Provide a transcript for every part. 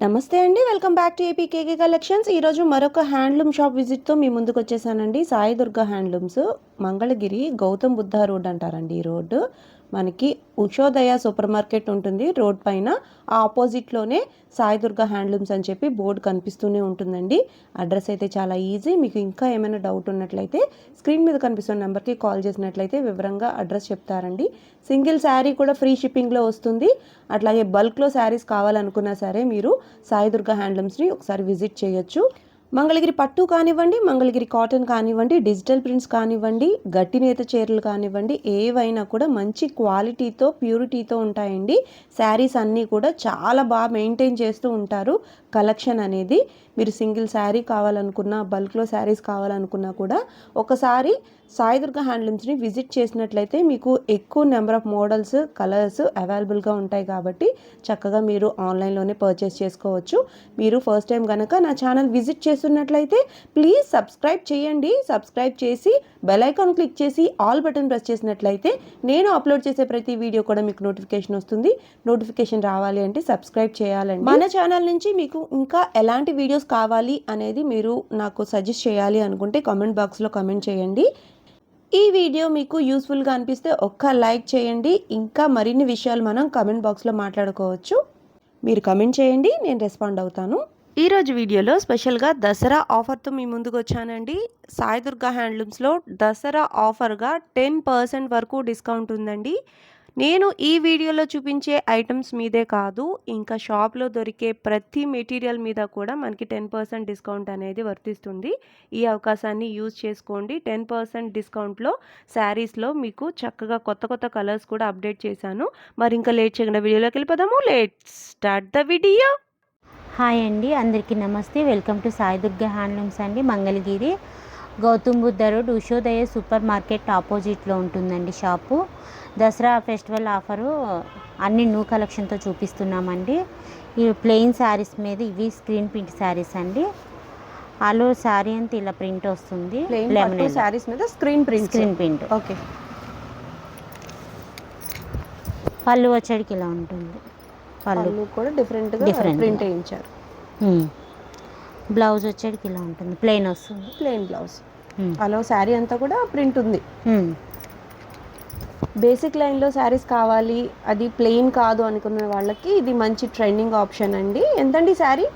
నమస్తే అండి. Welcome back to APKK collections. ఈరోజు మరొక హ్యాండ్లూమ్ షాప్ విజిట్తో మీ ముందుకు వచ్చేసానండి. సాయి దుర్గా హ్యాండ్లూమ్స్, మంగళగిరి, గౌతమ్ బుద్ధ రోడ్ అంటారండి ఈ రోడ్డు. మనకి ఉషోదయ సూపర్ మార్కెట్ ఉంటుంది రోడ్ పైన. ఆ ఆపోజిట్లోనే సాయి దుర్గా హ్యాండ్లూమ్స్ అని చెప్పి బోర్డు కనిపిస్తూనే ఉంటుందండి. అడ్రస్ అయితే చాలా ఈజీ. మీకు ఇంకా ఏమైనా డౌట్ ఉన్నట్లయితే స్క్రీన్ మీద కనిపిస్తున్న నెంబర్కి కాల్ చేసినట్లయితే వివరంగా అడ్రస్ చెప్తారండి. సింగిల్ శారీ కూడా ఫ్రీ షిప్పింగ్లో వస్తుంది. అట్లాగే బల్క్లో శారీస్ కావాలనుకున్నా సరే మీరు సాయి దుర్గా హ్యాండ్లూమ్స్ని ఒకసారి విజిట్ చేయొచ్చు. మంగళగిరి పట్టు కానివ్వండి, మంగళగిరి కాటన్ కానివ్వండి, డిజిటల్ ప్రింట్స్ కానివ్వండి, గట్టి నేత చీరలు కానివ్వండి, ఏవైనా కూడా మంచి క్వాలిటీతో ప్యూరిటీతో ఉంటాయండి. శారీస్ అన్నీ కూడా చాలా బాగా మెయింటైన్ చేస్తూ ఉంటారు. కలెక్షన్ అనేది మీరు సింగిల్ శారీ కావాలనుకున్నా, బల్క్లో శారీస్ కావాలనుకున్నా కూడా ఒకసారి సాయి దుర్గా హ్యాండ్లూమ్స్ని విజిట్ చేసినట్లయితే మీకు ఎక్కువ నెంబర్ ఆఫ్ మోడల్స్, కలర్స్ అవైలబుల్గా ఉంటాయి కాబట్టి చక్కగా మీరు ఆన్లైన్లోనే పర్చేస్ చేసుకోవచ్చు. మీరు ఫస్ట్ టైం కనుక నా ఛానల్ విజిట్ చేస్తున్నట్లయితే ప్లీజ్ సబ్స్క్రైబ్ చేయండి. సబ్స్క్రైబ్ చేసి బెల్ ఐకాన్ క్లిక్ చేసి ఆల్ బటన్ ప్రెస్ చేసినట్లయితే నేను అప్లోడ్ చేసే ప్రతి వీడియో కూడా మీకు నోటిఫికేషన్ వస్తుంది. నోటిఫికేషన్ రావాలి అంటే సబ్స్క్రైబ్ చేయాలండి. మన ఛానల్ నుంచి మీకు ఇంకా ఎలాంటి వీడియోస్ కావాలి అనేది మీరు నాకు సజెస్ట్ చేయాలి అనుకుంటే కామెంట్ బాక్స్లో కామెంట్ చేయండి. ఈ వీడియో మీకు యూస్ఫుల్గా అనిపిస్తే ఒక్క లైక్ చేయండి. ఇంకా మరిన్ని విషయాలు మనం కమెంట్ బాక్స్లో మాట్లాడుకోవచ్చు. మీరు కమెంట్ చేయండి, నేను రెస్పాండ్ అవుతాను. ఈరోజు వీడియోలో స్పెషల్గా దసరా ఆఫర్తో మీ ముందుకు వచ్చానండి. సాయి దుర్గా హ్యాండ్లూమ్స్లో దసరా ఆఫర్గా 10% వరకు డిస్కౌంట్ ఉందండి. నేను ఈ వీడియోలో చూపించే ఐటమ్స్ మీదే కాదు, ఇంకా షాప్లో దొరికే ప్రతి మెటీరియల్ మీద కూడా మనకి 10% డిస్కౌంట్ అనేది వర్తిస్తుంది. ఈ అవకాశాన్ని యూజ్ చేసుకోండి. 10% డిస్కౌంట్లో శారీస్లో మీకు చక్కగా కొత్త కొత్త కలర్స్ కూడా అప్డేట్ చేశాను. మరి ఇంకా లేట్ చేయకుండా వీడియోలోకి వెళ్ళిపోదాము. Let's start the video. Hi అండి, అందరికీ నమస్తే. Welcome to Sai Durga handlooms అండి. Mangalagiri, Gautam Buddha road, Ushodaya super market ఆపోజిట్లో ఉంటుందండి షాపు. దసరా ఫెస్టివల్ ఆఫరు అన్ని న్యూ కలెక్షన్తో చూపిస్తున్నామండి. ఈ ప్లెయిన్ శారీస్ మీద ఇవి స్క్రీన్ ప్రింట్ శారీస్ అండి. ఆలో శారీ అంతా ఇలా ప్రింట్ వస్తుంది. శారీస్ మీద స్క్రీన్ ప్రింట్. ఓకే. పళ్ళు వచ్చేటికి ఇలా ఉంటుంది. పళ్ళు కూడా డిఫరెంట్ ప్రింట్ వేయించారు. బ్లౌజ్ వచ్చేటికి ఇలా ఉంటుంది, ప్లెయిన్ వస్తుంది. Plain blouse. అలా శారీ అంతా కూడా ప్రింట్ ఉంది. బేసిక్ లైన్లో శారీస్ కావాలి, అది ప్లెయిన్ కాదు అనుకున్న వాళ్ళకి ఇది మంచి ట్రెండింగ్ ఆప్షన్ అండి. ఎంతండి sari?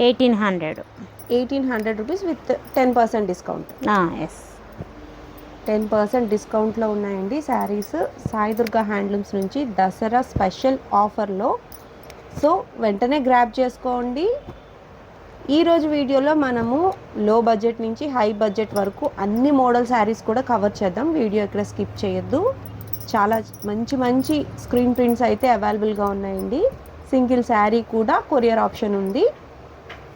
1800 rupees with 10% discount. Yes, 10% డిస్కౌంట్లో ఉన్నాయండి శారీస్ సాయి దుర్గా హ్యాండ్లూమ్స్ నుంచి దసరా స్పెషల్ ఆఫర్లో. సో వెంటనే గ్రాబ్ చేసుకోండి. ఈరోజు వీడియోలో మనము లో బడ్జెట్ నుంచి హై బడ్జెట్ వరకు అన్ని మోడల్ శారీస్ కూడా కవర్ చేద్దాం. వీడియో ఇక్కడ స్కిప్ చేయొద్దు. చాలా మంచి మంచి స్క్రీన్ ప్రింట్స్ అయితే అవైలబుల్గా ఉన్నాయండి. సింగిల్ శారీ కూడా కొరియర్ ఆప్షన్ ఉంది.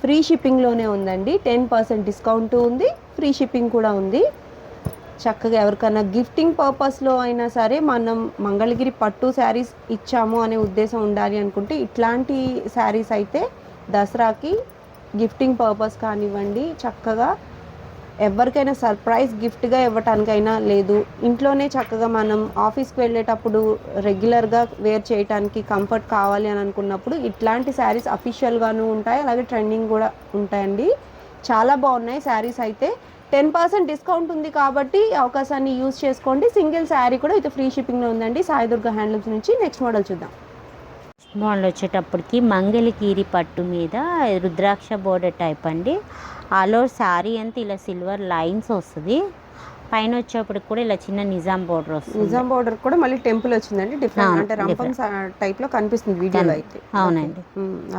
ఫ్రీ షిప్పింగ్లోనే ఉందండి. 10% డిస్కౌంట్ ఉంది, ఫ్రీ షిప్పింగ్ కూడా ఉంది. చక్కగా ఎవరికైనా గిఫ్టింగ్ పర్పస్లో అయినా సరే మనం మంగళగిరి పట్టు శారీస్ ఇచ్చాము అనే ఉద్దేశం ఉండాలి అనుకుంటే ఇట్లాంటి శారీస్ అయితే దసరాకి గిఫ్టింగ్ పర్పస్ కానివ్వండి, చక్కగా ఎవరికైనా సర్ప్రైజ్ గిఫ్ట్గా ఇవ్వటానికైనా, లేదు ఇంట్లోనే చక్కగా మనం ఆఫీస్కి వెళ్ళేటప్పుడు రెగ్యులర్గా వేర్ చేయడానికి కంఫర్ట్ కావాలి అని అనుకున్నప్పుడు ఇట్లాంటి శారీస్ అఫీషియల్గాను ఉంటాయి, అలాగే ట్రెండింగ్ కూడా ఉంటాయండి. చాలా బాగున్నాయి శారీస్ అయితే. 10% డిస్కౌంట్ ఉంది కాబట్టి అవకాశాన్ని యూజ్ చేసుకోండి. సింగిల్ శారీ కూడా ఇది ఫ్రీ షిప్పింగ్లో ఉందండి సాయి దుర్గా హ్యాండ్లూమ్స్ నుంచి. నెక్స్ట్ మోడల్ చూద్దాం. మోడల్ వచ్చేటప్పటికి మంగళగిరి పట్టు మీద రుద్రాక్ష బోర్డర్ టైప్ అండి. ఆల్ ఓవర్ శారీ అంతా ఇలా సిల్వర్ లైన్స్ వస్తుంది. పైన వచ్చేప్పటికి కూడా ఇలా చిన్న నిజాం బోర్డర్ వస్తుంది. నిజాం బోర్డర్ కూడా మళ్ళీ టెంపుల్ వచ్చిందండి. డిఫరెంట్ అంటే రంపం టైప్లో కనిపిస్తుంది వీడియోలో అయితే. అవునండి.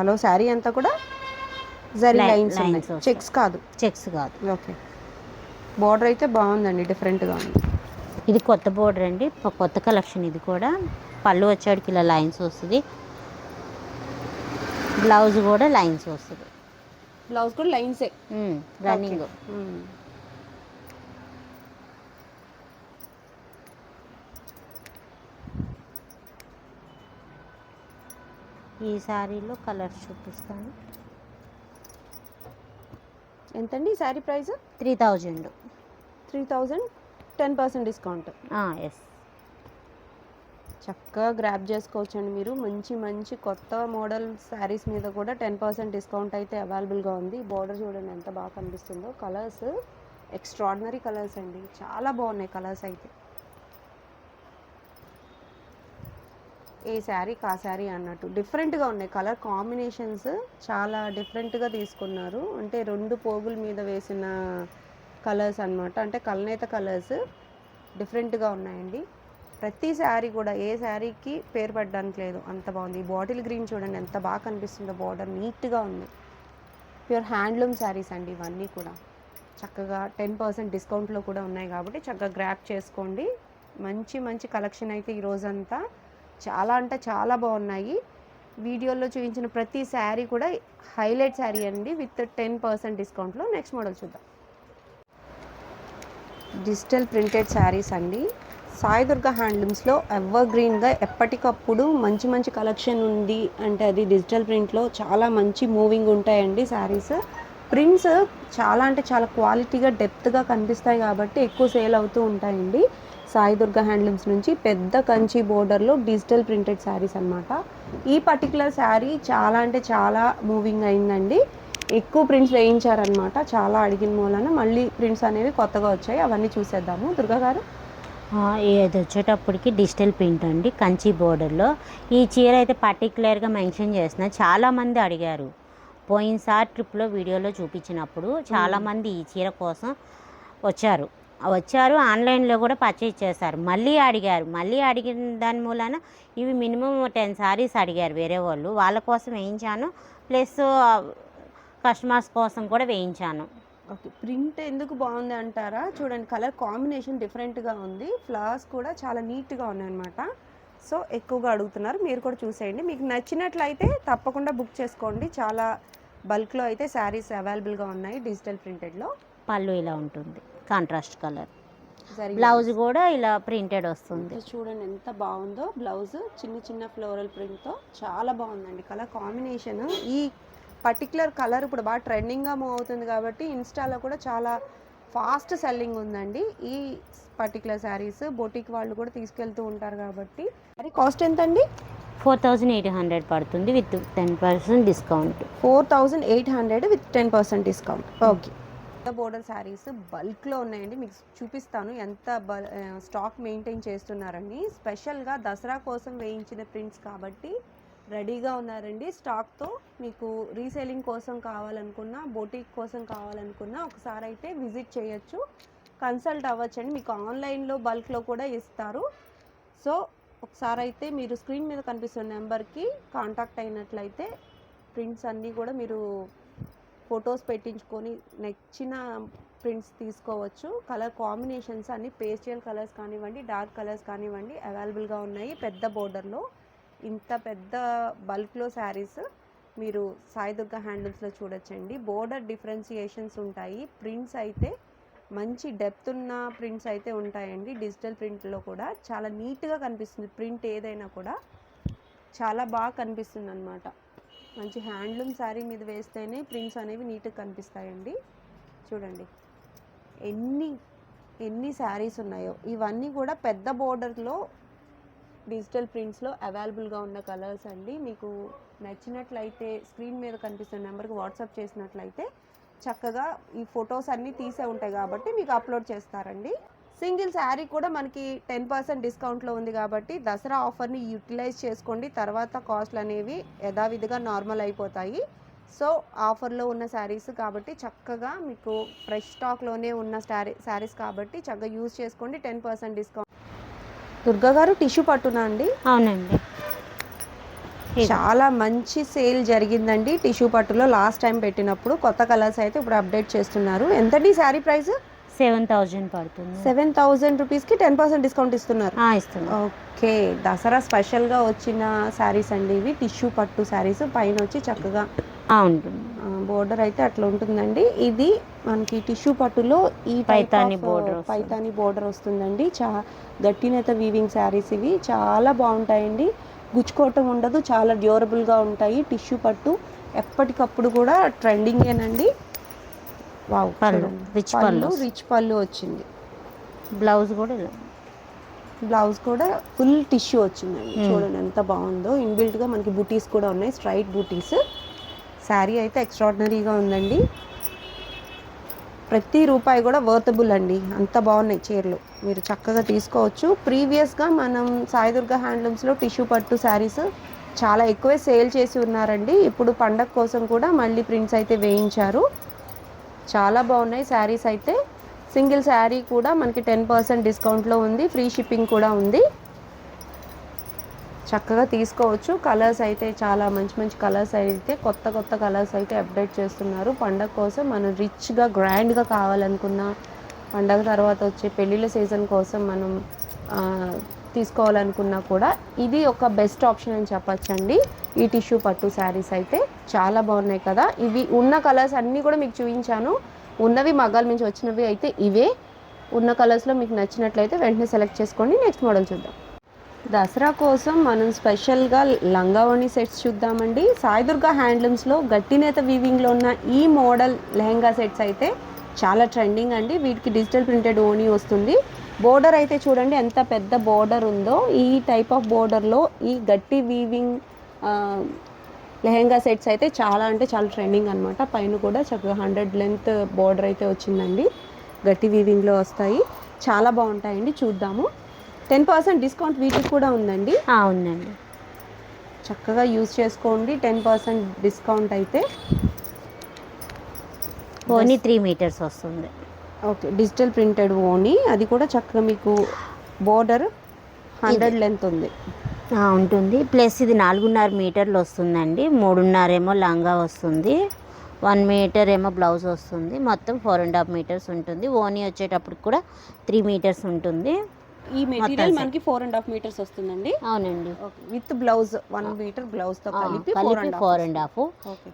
అలా శారీ అంతా కూడా జరీ లైన్స్, చెక్స్ కాదు. ఓకే. బోర్డర్ అయితే బాగుందండి, డిఫరెంట్గా ఉంది. ఇది కొత్త బోర్డర్ అండి, కొత్త కలెక్షన్. ఇది కూడా పళ్ళు వచ్చేటికి ఇలా లైన్స్ వస్తుంది. బ్లౌజ్ కూడా లైన్స్ వస్తుంది. బ్లౌజ్ కూడా లైన్సే రన్నింగ్. ఈ శారీలో కలర్స్ చూపిస్తాను. ఎంతండి ఈ శారీ ప్రైస్? 3000. 3000, 10% డిస్కౌంట్. ఎస్. చక్కగా గ్రాప్ చేసుకోవచ్చండి మీరు. మంచి మంచి కొత్త మోడల్ శారీస్ మీద కూడా 10% డిస్కౌంట్ అయితే అవైలబుల్గా ఉంది. బోర్డర్ చూడండి ఎంత బాగా కనిపిస్తుందో. కలర్స్ ఎక్స్ట్రాడినరీ కలర్స్ అండి, చాలా బాగున్నాయి కలర్స్ అయితే. ఏ శారీకి ఆ శారీ అన్నట్టు డిఫరెంట్గా ఉన్నాయి. కలర్ కాంబినేషన్స్ చాలా డిఫరెంట్గా తీసుకున్నారు. అంటే 2 పోగుల మీద వేసిన కలర్స్ అన్నమాట. అంటే కల్నేత కలర్స్ డిఫరెంట్గా ఉన్నాయండి. ప్రతి శారీ కూడా ఏ శారీకి పేరు పడడానికి లేదు, అంత బాగుంది. ఈ బాటిల్ గ్రీన్ చూడండి ఎంత బాగా కనిపిస్తుందో. బార్డర్ నీట్గా ఉంది. ప్యూర్ హ్యాండ్లూమ్ శారీస్ అండి ఇవన్నీ కూడా. చక్కగా 10% డిస్కౌంట్లో కూడా ఉన్నాయి కాబట్టి చక్కగా గ్రాప్ చేసుకోండి. మంచి మంచి కలెక్షన్ అయితే ఈరోజంతా చాలా అంటే చాలా బాగున్నాయి. వీడియోలో చూపించిన ప్రతి శారీ కూడా హైలైట్ శారీ అండి విత్ 10% డిస్కౌంట్లో. నెక్స్ట్ మోడల్ చూద్దాం. డిజిటల్ ప్రింటెడ్ శారీస్ అండి. సాయి దుర్గా హ్యాండ్లూమ్స్లో ఎవర్ గ్రీన్గా ఎప్పటికప్పుడు మంచి మంచి కలెక్షన్ ఉంది అంటే అది డిజిటల్ ప్రింట్లో చాలా మంచి మూవింగ్ ఉంటాయండి శారీస్. ప్రింట్స్ చాలా అంటే చాలా క్వాలిటీగా డెప్త్గా కనిపిస్తాయి కాబట్టి ఎక్కువ సేల్ అవుతూ ఉంటాయండి. సాయి దుర్గా హ్యాండ్లూమ్స్ నుంచి పెద్ద కంచి బోర్డర్లో డిజిటల్ ప్రింటెడ్ శారీస్ అనమాట. ఈ పర్టికులర్ శారీ చాలా అంటే చాలా మూవింగ్ అయిందండి. ఎక్కువ ప్రింట్స్ వేయించారనమాట. చాలా అడిగిన మూలన మళ్ళీ ప్రింట్స్ అనేవి కొత్తగా వచ్చాయి. అవన్నీ చూసేద్దాము. దుర్గా గారు, ఇది వచ్చేటప్పటికి డిజిటల్ ప్రింట్ అండి, కంచి బోర్డర్లో. ఈ చీర అయితే పర్టికులర్గా మెన్షన్ చేసిన చాలామంది అడిగారు. పోయినసారి ట్రిప్లో వీడియోలో చూపించినప్పుడు చాలామంది ఈ చీర కోసం వచ్చారు ఆన్లైన్లో కూడా పర్చేజ్ చేశారు. మళ్ళీ అడిగిన దాని మూలన ఇవి మినిమం 10 సారీస్ అడిగారు వేరే వాళ్ళు. వాళ్ళ కోసం వేయించాను, ప్లస్ కస్టమర్స్ కోసం కూడా వేయించాను. ఓకే. ప్రింట్ ఎందుకు బాగుంది అంటారా? చూడండి కలర్ కాంబినేషన్ డిఫరెంట్గా ఉంది. ఫ్లవర్స్ కూడా చాలా నీట్గా ఉన్నాయన్నమాట. సో ఎక్కువగా అడుగుతున్నారు, మీరు కూడా చూసేయండి. మీకు నచ్చినట్లయితే తప్పకుండా బుక్ చేసుకోండి. చాలా బల్క్లో అయితే శారీస్ అవైలబుల్గా ఉన్నాయి డిజిటల్ ప్రింటెడ్లో. పళ్ళు ఇలా ఉంటుంది, కాంట్రాస్ట్ కలర్. బ్లౌజ్ కూడా ఇలా ప్రింటెడ్ వస్తుంది. చూడండి ఎంత బాగుందో. బ్లౌజ్ చిన్న చిన్న ఫ్లోరల్ ప్రింట్తో చాలా బాగుందండి. కలర్ కాంబినేషన్ ఈ పర్టికులర్ కలర్ ఇప్పుడు బాగా ట్రెండింగ్గా మూవ్ అవుతుంది కాబట్టి ఇన్స్టాలో కూడా చాలా ఫాస్ట్ సెల్లింగ్ ఉందండి ఈ పర్టికులర్ శారీస్. బొటిక్ వాళ్ళు కూడా తీసుకెళ్తూ ఉంటారు కాబట్టి. మరి కాస్ట్ ఎంత అండి? 4800 పడుతుంది with 10% discount. 4800 with 10% discount. Okay. Border saris బల్క్లో ఉన్నాయండి, మీకు చూపిస్తాను ఎంత స్టాక్ మెయింటైన్ చేస్తున్నారని. స్పెషల్గా దసరా కోసం వేయించిన ప్రింట్స్ కాబట్టి రెడీగా ఉన్నారండి స్టాక్తో. మీకు రీసేలింగ్ కోసం కావాలనుకున్నా, బొటిక్ కోసం కావాలనుకున్నా ఒకసారి అయితే విజిట్ చేయొచ్చు, కన్సల్ట్ అవ్వచ్చండి. మీకు ఆన్లైన్లో బల్క్లో కూడా ఇస్తారు. సో ఒకసారి అయితే మీరు స్క్రీన్ మీద కనిపిస్తున్న నెంబర్కి కాంటాక్ట్ అయినట్లయితే ప్రింట్స్ అన్నీ కూడా మీరు ఫొటోస్ పెట్టించుకొని నచ్చిన ప్రింట్స్ తీసుకోవచ్చు. కలర్ కాంబినేషన్స్ అన్ని పేస్టల్ కలర్స్ కానివ్వండి, డార్క్ కలర్స్ కానివ్వండి అవైలబుల్గా ఉన్నాయి. పెద్ద బోర్డర్లో ఇంత పెద్ద బల్క్లో శారీస్ మీరు సాయి దుర్గా హ్యాండ్లూమ్స్లో చూడొచ్చండి. బోర్డర్ డిఫరెన్సియేషన్స్ ఉంటాయి. ప్రింట్స్ అయితే మంచి డెప్త్ ఉన్న ప్రింట్స్ అయితే ఉంటాయండి. డిజిటల్ ప్రింట్లో కూడా చాలా నీట్గా కనిపిస్తుంది. ప్రింట్ ఏదైనా కూడా చాలా బాగా కనిపిస్తుంది అన్నమాట. మంచి హ్యాండ్లూమ్ శారీ మీద వేస్తేనే ప్రింట్స్ అనేవి నీట్గా కనిపిస్తాయండి. చూడండి ఎన్ని శారీస్ ఉన్నాయో. ఇవన్నీ కూడా పెద్ద బోర్డర్లో డిజిటల్ ప్రింట్స్లో అవైలబుల్గా ఉన్న కలర్స్ అండి. మీకు నచ్చినట్లయితే స్క్రీన్ మీద కనిపిస్తున్న నెంబర్కి వాట్సాప్ చేసినట్లయితే చక్కగా ఈ ఫొటోస్ అన్నీ తీసే ఉంటాయి కాబట్టి మీకు అప్లోడ్ చేస్తారండి. సింగిల్ శారీ కూడా మనకి 10% డిస్కౌంట్లో ఉంది కాబట్టి దసరా ఆఫర్ని యూటిలైజ్ చేసుకోండి. తర్వాత కాస్ట్లు అనేవి యథావిధిగా నార్మల్ అయిపోతాయి. సో ఆఫర్లో ఉన్న శారీస్ కాబట్టి చక్కగా మీకు ఫ్రెష్ స్టాక్లోనే ఉన్న శారీస్ కాబట్టి చక్కగా యూజ్ చేసుకోండి. 10% డిస్కౌంట్. దుర్గా గారు, టిష్యూ పట్టునా అండి? అవునండి, చాలా మంచి సేల్ జరిగిందండి టిష్యూ పట్టులో. లాస్ట్ టైం పెట్టినప్పుడు కొత్త కలర్స్ అయితే ఇప్పుడు అప్డేట్ చేస్తున్నారు. ఎంతండి శారీ ప్రైస్? 7000 పడుతుంది. 7000 రూపీస్కి 10% డిస్కౌంట్ ఇస్తున్నారు. ఇస్తున్నారు. ఓకే. దసరా స్పెషల్గా వచ్చిన శారీస్ అండి ఇవి. టిష్యూ పట్టు శారీస్ పైన వచ్చి చక్కగా ఉంటుంది. బోర్డర్ అయితే అట్లా ఉంటుందండి. ఇది మనకి టిష్యూ పట్టులో ఈ పైతాని బోర్డర్ వస్తుందండి. గట్టినేత వీవింగ్ శారీస్ ఇవి చాలా బాగుంటాయండి. గుచ్చుకోవటం ఉండదు, చాలా డ్యూరబుల్గా ఉంటాయి. టిష్యూ పట్టు ఎప్పటికప్పుడు కూడా ట్రెండింగేనండి. వావ్, రిచ్ పళ్ళు వచ్చింది. బ్లౌజ్ కూడా బ్లౌజ్ కూడా ఫుల్ టిష్యూ వచ్చిందండి. చూడండి ఎంత బాగుందో. ఇన్బిల్ట్గా మనకి బూటీస్ కూడా ఉన్నాయి, స్ట్రైట్ బూటీస్. శారీ అయితే ఎక్స్ట్రాడినరీగా ఉందండి. ప్రతి రూపాయి కూడా వర్తబుల్ అండి. అంత బాగున్నాయి చీరలు, మీరు చక్కగా తీసుకోవచ్చు. ప్రీవియస్గా మనం సాయిదుర్గ హ్యాండ్లూమ్స్లో టిష్యూ పట్టు శారీస్ చాలా ఎక్కువే సేల్ చేసి ఉన్నారండి. ఇప్పుడు పండగ కోసం కూడా మళ్ళీ ప్రింట్స్ అయితే వేయించారు. చాలా బాగున్నాయి శారీస్ అయితే. సింగిల్ శారీ కూడా మనకి 10% డిస్కౌంట్లో ఉంది, ఫ్రీ షిప్పింగ్ కూడా ఉంది. చక్కగా తీసుకోవచ్చు. కలర్స్ అయితే చాలా మంచి మంచి కలర్స్ అయితే, కొత్త కలర్స్ అయితే అప్డేట్ చేస్తున్నారు. పండగ కోసం మనం రిచ్గా గ్రాండ్గా కావాలనుకున్న, పండగ తర్వాత వచ్చే పెళ్ళిళ్ళ సీజన్ కోసం మనం తీసుకోవాలనుకున్నా కూడా ఇది ఒక బెస్ట్ ఆప్షన్ అని చెప్పచ్చండి. ఈ టిష్యూ పట్టు శారీస్ అయితే చాలా బాగున్నాయి కదా. ఇవి ఉన్న కలర్స్ అన్నీ కూడా మీకు చూపించాను. ఉన్నవి మగ్గాల నుంచి వచ్చినవి అయితే ఇవే. ఉన్న కలర్స్లో మీకు నచ్చినట్లయితే వెంటనే సెలెక్ట్ చేసుకోండి. నెక్స్ట్ మోడల్ చూద్దాం. దసరా కోసం మనం స్పెషల్గా లంగావణి సెట్స్ చూద్దామండి. సాయిదుర్గ హ్యాండ్లూమ్స్లో గట్టినేత వీవింగ్లో ఉన్న ఈ మోడల్ లెహంగా సెట్స్ అయితే చాలా ట్రెండింగ్ అండి. వీటికి డిజిటల్ ప్రింటెడ్ ఓనీ వస్తుంది. బోర్డర్ అయితే చూడండి ఎంత పెద్ద బోర్డర్ ఉందో. ఈ టైప్ ఆఫ్ బోర్డర్లో ఈ గట్టి వీవింగ్ లెహంగా సెట్స్ అయితే చాలా అంటే చాలా ట్రెండింగ్ అనమాట. పైన కూడా చక్కగా 100 లెంత్ బోర్డర్ అయితే వచ్చిందండి. గట్టి వీవింగ్లో వస్తాయి, చాలా బాగుంటాయండి. చూద్దాము. 10% డిస్కౌంట్ వీటికి కూడా ఉందండి. ఉందండి, చక్కగా యూజ్ చేసుకోండి. 10% డిస్కౌంట్ అయితే. ఓనీ 3 మీటర్స్ వస్తుంది. ఓకే, డిజిటల్ ప్రింటెడ్ ఓనీ. అది కూడా చక్కగా మీకు బోర్డర్ 100 లెంత్ ఉంది, ఉంటుంది. ప్లస్ ఇది 4.5 మీటర్లు వస్తుందండి. 3.5 ఏమో లంగా వస్తుంది, 1 మీటర్ ఏమో బ్లౌజ్ వస్తుంది. మొత్తం 4.5 మీటర్స్ ఉంటుంది. ఓనీ వచ్చేటప్పుడు కూడా 3 మీటర్స్ ఉంటుంది. ఈ మెటీరియల్ మనకి 4.5 మీటర్స్ వస్తుందండి. అవునండి, విత్ బ్లౌజ్ 1 మీటర్ బ్లౌజ్ తో కలిపి 4.5.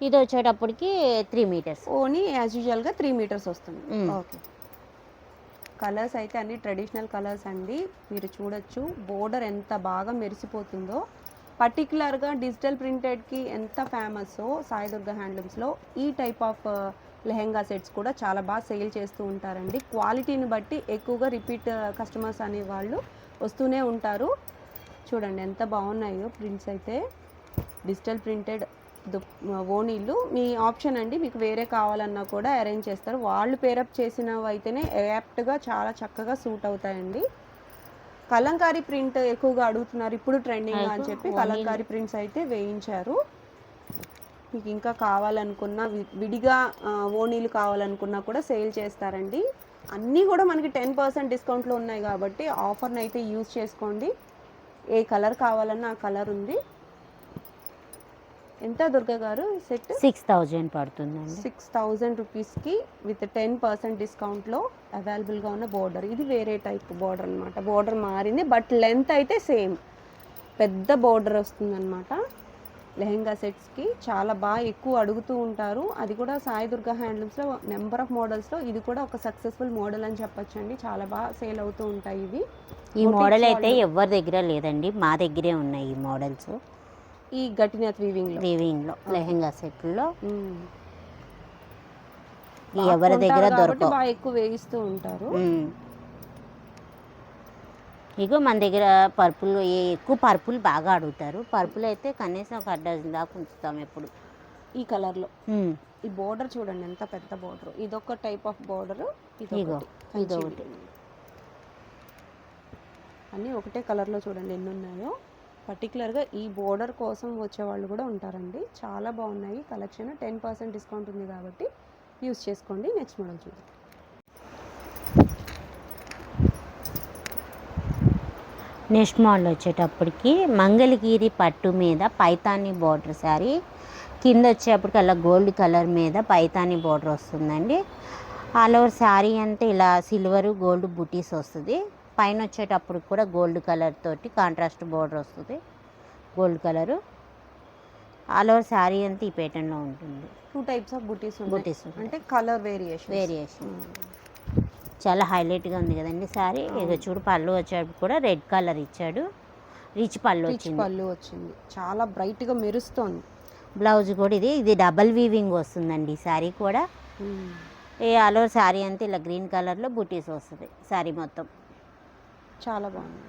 ఇది వచ్చేటప్పటికి 3 మీటర్స్. ఓనీ యాజ్ యూజువల్ గా 3 మీటర్స్ వస్తుంది. ఓకే, కలర్స్ అయితే అన్ని ట్రెడిషనల్ కలర్స్ అండి. మీరు చూడొచ్చు బోర్డర్ ఎంత బాగా మెరిసిపోతుందో. పర్టికులర్గా డిజిటల్ ప్రింటెడ్కి ఎంత ఫేమస్సో సాయిదుర్గ హ్యాండ్లూమ్స్లో ఈ టైప్ ఆఫ్ లెహెంగా సెట్స్ కూడా చాలా బాగా సేల్ చేస్తూ ఉంటారండి. క్వాలిటీని బట్టి ఎక్కువగా రిపీట్ కస్టమర్స్ అనేవాళ్ళు వస్తూనే ఉంటారు. చూడండి ఎంత బాగున్నాయో ప్రింట్స్ అయితే. డిజిటల్ ప్రింటెడ్ ఓనీలు మీ ఆప్షన్ అండి. మీకు వేరే కావాలన్నా కూడా అరేంజ్ చేస్తారు. వాళ్ళు పేరప్ చేసినవి అయితేనే యాప్ట్గా చాలా చక్కగా సూట్ అవుతాయండి. కలంకారీ ప్రింట్ ఎక్కువగా అడుగుతున్నారు ఇప్పుడు ట్రెండింగ్ అని చెప్పి కలంకారీ ప్రింట్స్ అయితే వేయించారు. మీకు ఇంకా కావాలనుకున్నా విడిగా ఓనీలు కావాలనుకున్నా కూడా సేల్ చేస్తారండి. అన్నీ కూడా మనకి 10% డిస్కౌంట్లో ఉన్నాయి కాబట్టి ఆఫర్ని అయితే యూజ్ చేసుకోండి. ఏ కలర్ కావాలన్నా ఆ కలర్ ఉంది. ఎంత దుర్గా గారు సెట్? 6000 పడుతుందండి. 6000 రూపీస్కి విత్ 10% డిస్కౌంట్లో అవైలబుల్గా ఉన్న బోర్డర్. ఇది వేరే టైప్ బోర్డర్ అనమాట. బోర్డర్ మారింది బట్ లెంత్ అయితే సేమ్, పెద్ద బోర్డర్ వస్తుందన్నమాట. లెహెంగా సెట్స్కి చాలా బాగా ఎక్కువ అడుగుతూ ఉంటారు. అది కూడా సాయిదుర్గ హ్యాండ్లూమ్స్లో నెంబర్ ఆఫ్ మోడల్స్లో ఇది కూడా ఒక సక్సెస్ఫుల్ మోడల్ అని చెప్పొచ్చండి. చాలా బాగా సేల్ అవుతూ ఉంటాయి ఇవి. ఈ మోడల్ అయితే ఎవరి దగ్గర లేదండి, మా దగ్గరే ఉన్నాయి ఈ మోడల్స్. ఈ గట్టినేత వీవింగ్లో లెహెంగా సెట్లో ఎవరి దగ్గర దొరకవు, బాగా ఎక్కువ వేయిస్తూ ఉంటారు. ఇగో మన దగ్గర పర్పుల్ ఎక్కువ పర్పుల్ బాగా అడుగుతారు. పర్పుల్ అయితే కనీసం 1 డజన్ దాకా ఉంచుతాం ఎప్పుడు. ఈ కలర్లో ఈ బోర్డర్ చూడండి ఎంత పెద్ద బోర్డర్. ఇదొక టైప్ ఆఫ్ బోర్డర్, ఇదొకటి. అన్నీ ఒకటే కలర్లో చూడండి ఎన్ని ఉన్నాయో. పర్టికులర్గా ఈ బోర్డర్ కోసం వచ్చేవాళ్ళు కూడా ఉంటారండి. చాలా బాగున్నాయి కలెక్షన్. 10% డిస్కౌంట్ ఉంది కాబట్టి యూస్ చేసుకోండి. నెక్స్ట్ మోడల్ చూద్దాం. నెక్స్ట్ మోడల్ వచ్చేటప్పటికి మంగళగిరి పట్టు మీద పైతాని బోర్డర్ శారీ. కింద వచ్చేటప్పటికి అలా గోల్డ్ కలర్ మీద పైతాని బోర్డర్ వస్తుందండి. ఆల్ ఓవర్ శారీ అంతా ఇలా సిల్వర్ గోల్డ్ బుటీస్ వస్తుంది. పైన వచ్చేటప్పుడు కూడా గోల్డ్ కలర్ తోటి కాంట్రాస్ట్ బోర్డర్ వస్తుంది, gold colour. All over sari అంతా ఈ ప్యాటర్న్లో ఉంటుంది. 2 టైప్స్ ఆఫ్ బుటీస్ అంటే కలర్ వేరియేషన్ చాలా హైలైట్గా ఉంది కదండి శారీ. ఇక చూడు పళ్ళు వచ్చేటప్పుడు కూడా రెడ్ కలర్ ఇచ్చాడు. రిచ్ పళ్ళు వచ్చింది, చాలా బ్రైట్గా మెరుస్తోంది. బ్లౌజ్ కూడా ఇది డబల్ వీవింగ్ వస్తుందండి శారీ కూడా. ఆల్ ఓవర్ శారీ అంతా ఇలా గ్రీన్ కలర్లో బుటీస్ వస్తుంది శారీ మొత్తం. చాలా బాగుంది.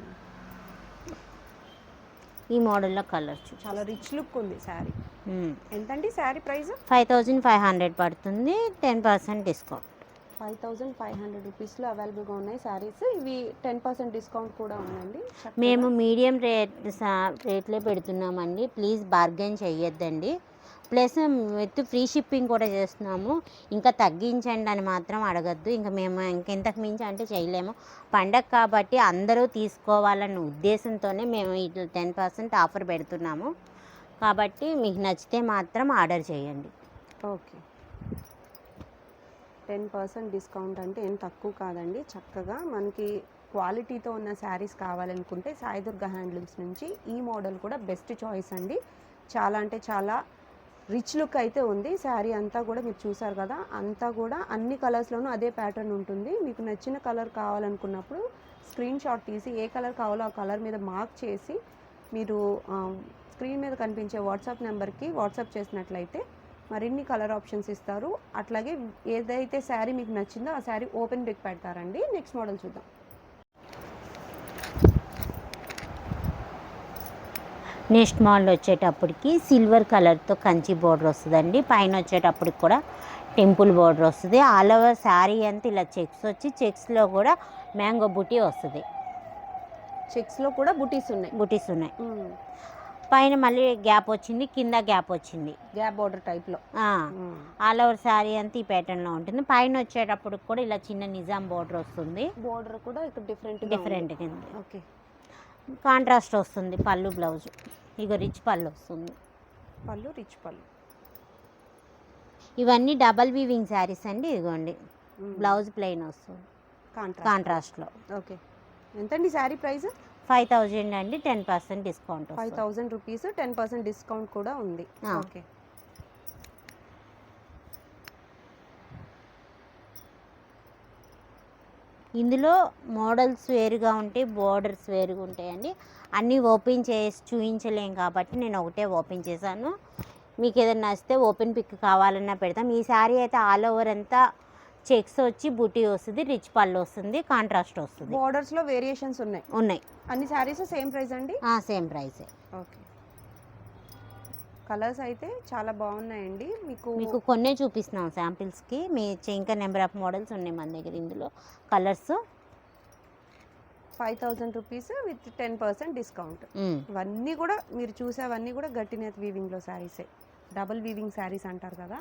ఈ మోడల్లో కలర్ చాలా రిచ్ లుక్ ఉంది శారీ. ఎంతండి శారీ ప్రైస్? 5500 పడుతుంది, 10% డిస్కౌంట్. 5500 రూపీస్లో అవైలబుల్గా ఉన్నాయి శారీస్. ఇవి 10% డిస్కౌంట్ కూడా ఉందండి. మేము మీడియం రేట్లే పెడుతున్నామండి, ప్లీజ్ బార్గెన్ చెయ్యొద్దండి. ప్లస్ విత్ ఫ్రీ షిప్పింగ్ కూడా చేస్తున్నాము. ఇంకా తగ్గించండి అని మాత్రం అడగద్దు. ఇంకా మేము ఇంకెంతకు మించి అంటే చేయలేము. పండగ కాబట్టి అందరూ తీసుకోవాలన్న ఉద్దేశంతోనే మేము ఇట్లా 10% ఆఫర్ పెడుతున్నాము. కాబట్టి మీకు నచ్చితే మాత్రం ఆర్డర్ చేయండి. ఓకే, 10% డిస్కౌంట్ అంటే ఏం తక్కువ కాదండి. చక్కగా మనకి క్వాలిటీతో ఉన్న శారీస్ కావాలనుకుంటే సాయి దుర్గా హ్యాండ్లూమ్స్ నుంచి ఈ మోడల్ కూడా బెస్ట్ చాయిస్ అండి. చాలా అంటే చాలా రిచ్ లుక్ అయితే ఉంది. శారీ అంతా కూడా మీరు చూసారు కదా, అంతా కూడా అన్ని కలర్స్లోనూ అదే ప్యాటర్న్ ఉంటుంది. మీకు నచ్చిన కలర్ కావాలనుకున్నప్పుడు స్క్రీన్ షాట్ తీసి ఏ కలర్ కావాలో ఆ కలర్ మీద మార్క్ చేసి మీరు స్క్రీన్ మీద కనిపించే వాట్సాప్ నెంబర్కి వాట్సాప్ చేసినట్లయితే మరిన్ని కలర్ ఆప్షన్స్ ఇస్తారు. అట్లాగే ఏదైతే శారీ మీకు నచ్చిందో ఆ శారీ ఓపెన్ పిక్ పెడతారండి. నెక్స్ట్ మోడల్ చూద్దాం. నెక్స్ట్ మోడల్ వచ్చేటప్పటికి సిల్వర్ కలర్తో కంచి బోర్డర్ వస్తుందండి. పైన వచ్చేటప్పటికి కూడా టెంపుల్ బోర్డర్ వస్తుంది. ఆల్ ఓవర్ శారీ అంతా ఇలా చెక్స్ వచ్చి చెక్స్లో కూడా మ్యాంగో బుటీ వస్తుంది. చెక్స్లో కూడా బుటీస్ ఉన్నాయి. పైన మళ్ళీ గ్యాప్ వచ్చింది, కింద గ్యాప్ వచ్చింది, గ్యాప్ బోర్డర్ టైప్లో. ఆల్ ఓవర్ శారీ అంతా ఈ ప్యాటర్న్లో ఉంటుంది. పైన వచ్చేటప్పుడు కూడా ఇలా చిన్న నిజాం బోర్డర్ వస్తుంది. బోర్డర్ కూడా ఇక్కడ డిఫరెంట్ కింద. ఓకే, కాంట్రాస్ట్ వస్తుంది. పళ్ళు బ్లౌజ్ ఇక రిచ్ పళ్ళు వస్తుంది. రిచ్ పళ్ళు. ఇవన్నీ డబల్ వీవింగ్ శారీస్ అండి. ఇదిగోండి బ్లౌజ్ ప్లెయిన్ వస్తుంది కాంట్రాస్ట్లో. ఓకే, ఎంతండి శారీ ప్రైస్? 5000 అండి, 10% డిస్కౌంట్. 5000 రూపీస్, 10% డిస్కౌంట్ కూడా ఉంది. ఓకే, ఇందులో మోడల్స్ వేరుగా ఉంటాయి, బోర్డర్స్ వేరుగా ఉంటాయండి. అన్నీ ఓపెన్ చేసి చూపించలేం కాబట్టి నేను ఒకటే ఓపెన్ చేశాను. మీకు ఏదైనా నచ్చితే ఓపెన్ పిక్ కావాలన్నా పెడతాం. ఈ శారీ అయితే ఆల్ ఓవర్ అంతా చెక్స్ వచ్చి బుటీ వస్తుంది, రిచ్ పళ్ళు వస్తుంది, కాంట్రాస్ట్ వస్తుంది. బోర్డర్స్లో వేరియేషన్స్ ఉన్నాయి. అన్ని శారీస్ సేమ్ ప్రైస్ అండి? సేమ్ ప్రైసే. ఓకే, కలర్స్ అయితే చాలా బాగున్నాయండి. మీకు కొన్నే చూపిస్తున్నాం శాంపిల్స్కి. మీ ఇంకా నెంబర్ ఆఫ్ మోడల్స్ ఉన్నాయి మన దగ్గర. ఇందులో కలర్స్ 5000 రూపీస్ విత్ 10% డిస్కౌంట్. ఇవన్నీ కూడా మీరు చూసేవన్నీ కూడా గట్టినేత వీవింగ్లో శారీసే. డబుల్ వీవింగ్ శారీస్ అంటారు కదా,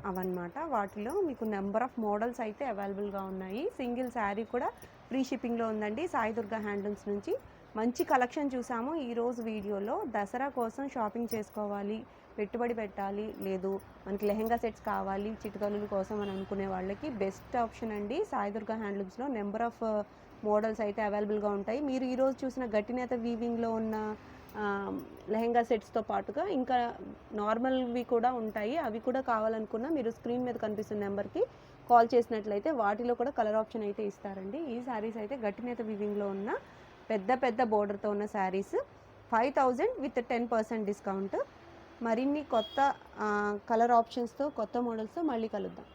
అవన్నమాట. వాటిలో మీకు నెంబర్ ఆఫ్ మోడల్స్ అయితే అవైలబుల్గా ఉన్నాయి. సింగిల్ శారీ కూడా ఫ్రీ షిప్పింగ్లో ఉందండి. సాయి దుర్గా హ్యాండ్లూమ్స్ నుంచి మంచి కలెక్షన్ చూసాము ఈరోజు వీడియోలో. దసరా కోసం షాపింగ్ చేసుకోవాలి, పెట్టుబడి పెట్టాలి, లేదు మనకి లెహెంగా సెట్స్ కావాలి చిటికలుల కోసం అని అనుకునే వాళ్ళకి బెస్ట్ ఆప్షన్ అండి. సాయి దుర్గా హ్యాండ్లూమ్స్లో నెంబర్ ఆఫ్ మోడల్స్ అయితే అవైలబుల్గా ఉంటాయి. మీరు ఈరోజు చూసిన గట్టినేత వీవింగ్లో ఉన్న లెహెంగా సెట్స్తో పాటుగా ఇంకా నార్మల్వి కూడా ఉంటాయి. అవి కూడా కావాలనుకున్నా మీరు స్క్రీన్ మీద కనిపిస్తున్న నెంబర్కి కాల్ చేసినట్లయితే వాటిలో కూడా కలర్ ఆప్షన్ అయితే ఇస్తారండి. ఈ శారీస్ అయితే గట్టినేత వీవింగ్లో ఉన్న పెద్ద బోర్డర్తో ఉన్న శారీస్ 5000 విత్ 10% డిస్కౌంట్. మరిన్ని కొత్త కలర్ ఆప్షన్స్తో కొత్త మోడల్స్తో మళ్ళీ కలుద్దాం.